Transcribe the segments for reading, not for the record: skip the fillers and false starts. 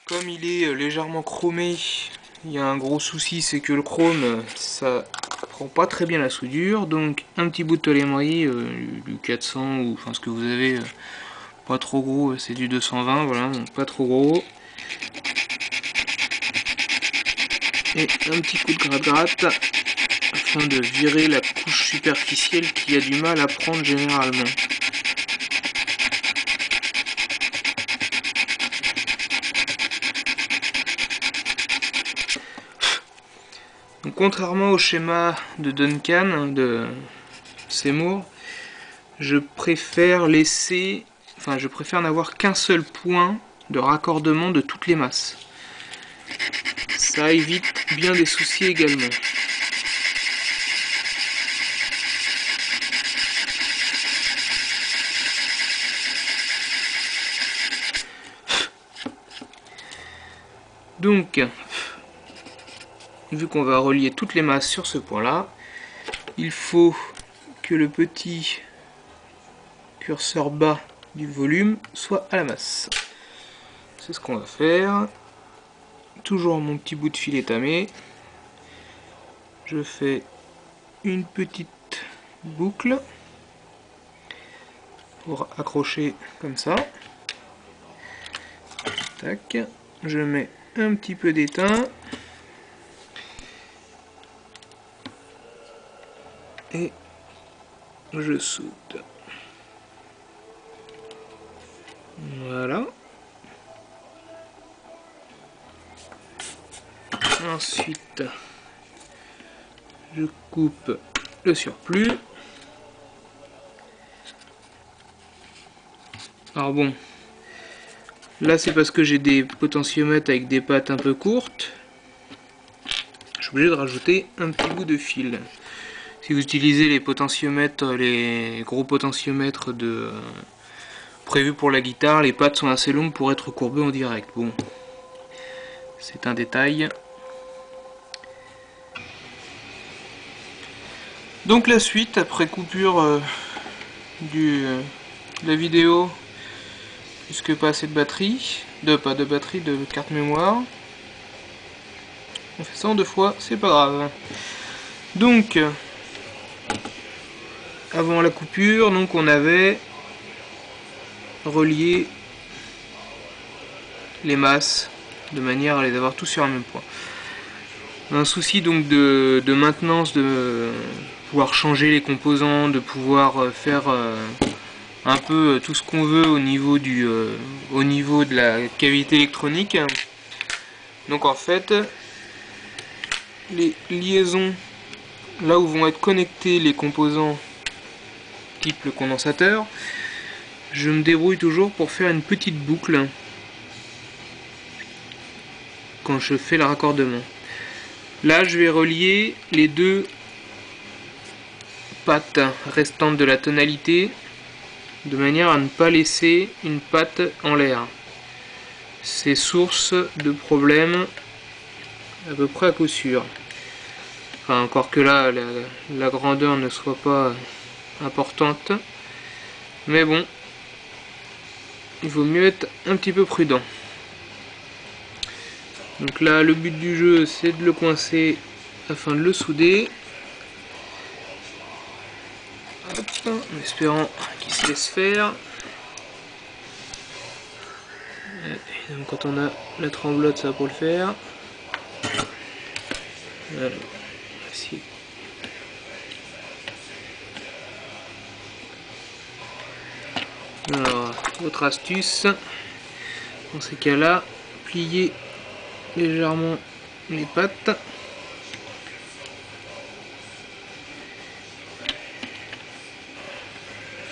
Comme il est légèrement chromé, il y a un gros souci, c'est que le chrome, ça prend pas très bien la soudure. Donc un petit bout de tôle-émaillé, du 400 ou enfin ce que vous avez, pas trop gros, c'est du 220, voilà, donc pas trop gros. Et un petit coup de gratte-gratte afin de virer la couche superficielle qui a du mal à prendre généralement. Donc, contrairement au schéma de Duncan, de Seymour, je préfère n'avoir qu'un seul point de raccordement de toutes les masses. Ça évite bien des soucis également. Donc, vu qu'on va relier toutes les masses sur ce point-là, il faut que le petit curseur bas du volume soit à la masse. C'est ce qu'on va faire. Toujours mon petit bout de filet tamé. Je fais une petite boucle pour accrocher comme ça. Tac. Je mets un petit peu d'étain. Et je soude. Voilà. Ensuite, je coupe le surplus. Alors bon, là c'est parce que j'ai des potentiomètres avec des pattes un peu courtes. Je suis obligé de rajouter un petit bout de fil. Si vous utilisez les potentiomètres, les gros potentiomètres prévus pour la guitare, les pattes sont assez longues pour être courbées en direct. Bon, c'est un détail. Donc la suite, après coupure de la vidéo, puisque pas assez de batterie, de carte mémoire. On fait ça en 2 fois, c'est pas grave. Donc, avant la coupure, donc on avait relié les masses de manière à les avoir tous sur un même point. Un souci donc de maintenance, de pouvoir changer les composants, de pouvoir faire un peu tout ce qu'on veut au niveau de la cavité électronique. Donc en fait, les liaisons, là où vont être connectés les composants type le condensateur, je me débrouille toujours pour faire une petite boucle quand je fais le raccordement. Là, je vais relier les 2 pattes restantes de la tonalité de manière à ne pas laisser une patte en l'air. C'est source de problèmes à peu près à coup sûr. Enfin, encore que là, la grandeur ne soit pas importante. Mais bon, il vaut mieux être un petit peu prudent. Donc là, le but du jeu, c'est de le coincer afin de le souder. Hop, en espérant qu'il se laisse faire. Et quand on a la tremblote, ça va pour le faire. Voilà. Ici. Alors, autre astuce, dans ces cas-là, plier légèrement les pattes.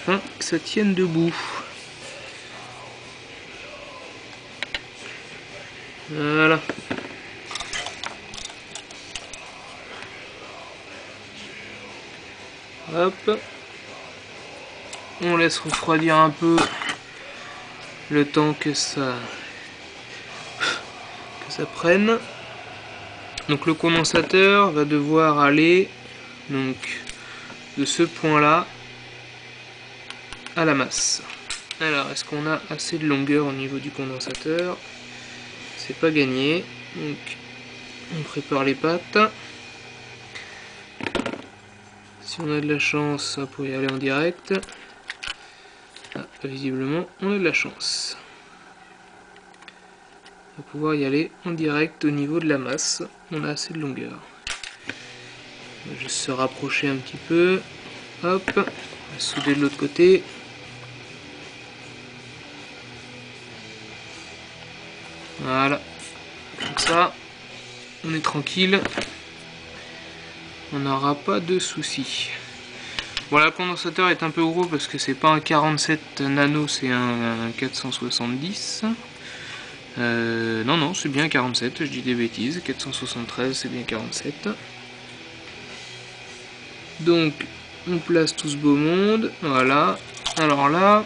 Afin que ça tienne debout. Voilà. Hop. On laisse refroidir un peu le temps que ça prenne. Donc le condensateur va devoir aller donc de ce point là à la masse. Alors est-ce qu'on a assez de longueur au niveau du condensateur? c'est pas gagné. Donc on prépare les pattes. Si on a de la chance, on peut y aller en direct. Ah, visiblement, on a de la chance. On va pouvoir y aller en direct au niveau de la masse. On a assez de longueur. On va juste se rapprocher un petit peu. Hop, on va souder de l'autre côté. Voilà, comme ça, on est tranquille. On n'aura pas de soucis. Voilà, le condensateur est un peu gros parce que c'est pas un 47 nano, c'est un 470. Non, c'est bien 47, je dis des bêtises. 473, c'est bien 47. Donc, on place tout ce beau monde. Voilà. Alors là,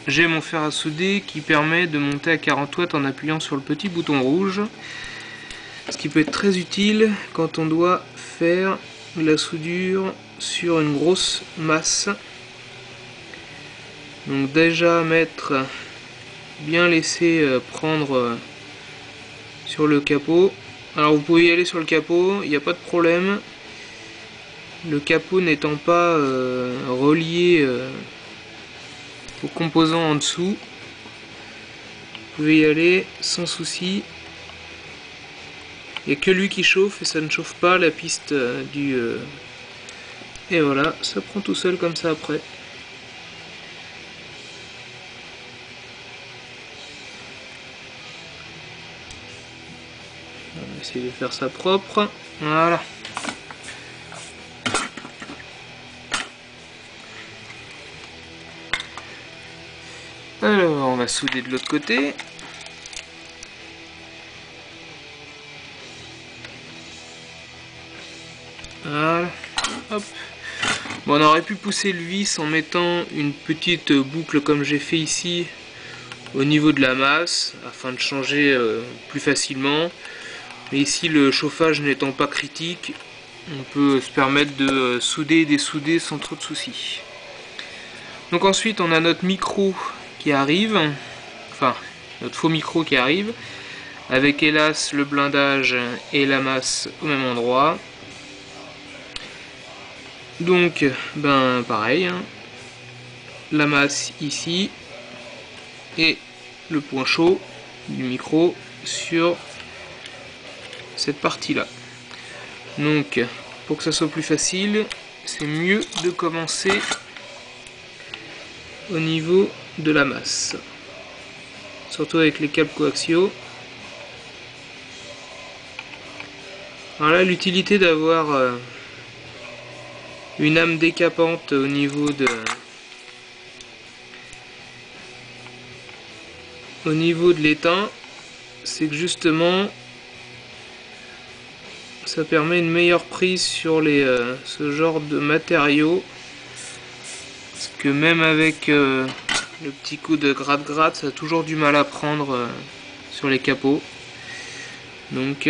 j'ai mon fer à souder qui permet de monter à 40 watts en appuyant sur le petit bouton rouge. Ce qui peut être très utile quand on doit faire de la soudure sur une grosse masse. Donc déjà bien laisser prendre sur le capot. Alors vous pouvez y aller sur le capot, il n'y a pas de problème. Le capot n'étant pas relié aux composants en dessous, vous pouvez y aller sans souci. Il n'y a que lui qui chauffe et ça ne chauffe pas la piste du... Et voilà, ça prend tout seul comme ça après. On va essayer de faire ça propre. Voilà. Alors, on va souder de l'autre côté. Voilà. Hop. Bon, on aurait pu pousser le vis en mettant une petite boucle comme j'ai fait ici au niveau de la masse afin de changer plus facilement. Mais ici, le chauffage n'étant pas critique, on peut se permettre de souder et dessouder sans trop de soucis. Donc ensuite, on a notre micro qui arrive, enfin notre faux micro qui arrive, avec hélas le blindage et la masse au même endroit. Donc, ben pareil, hein, la masse ici et le point chaud du micro sur cette partie là. Donc, pour que ça soit plus facile, c'est mieux de commencer au niveau de la masse, surtout avec les câbles coaxiaux. Voilà l'utilité d'avoir une âme décapante au niveau de l'étain, c'est que justement ça permet une meilleure prise sur ce genre de matériaux, parce que même avec le petit coup de gratte-gratte, ça a toujours du mal à prendre sur les capots. Donc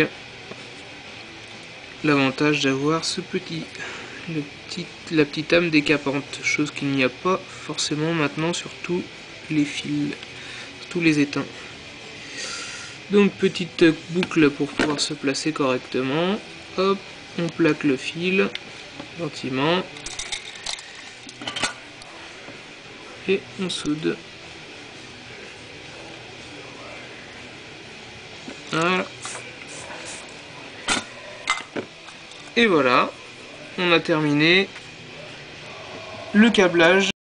l'avantage d'avoir la petite âme décapante, chose qu'il n'y a pas forcément maintenant sur tous les fils, sur tous les étains. Donc petite boucle pour pouvoir se placer correctement. Hop, on plaque le fil gentiment et on soude. Voilà. Et voilà, on a terminé le câblage.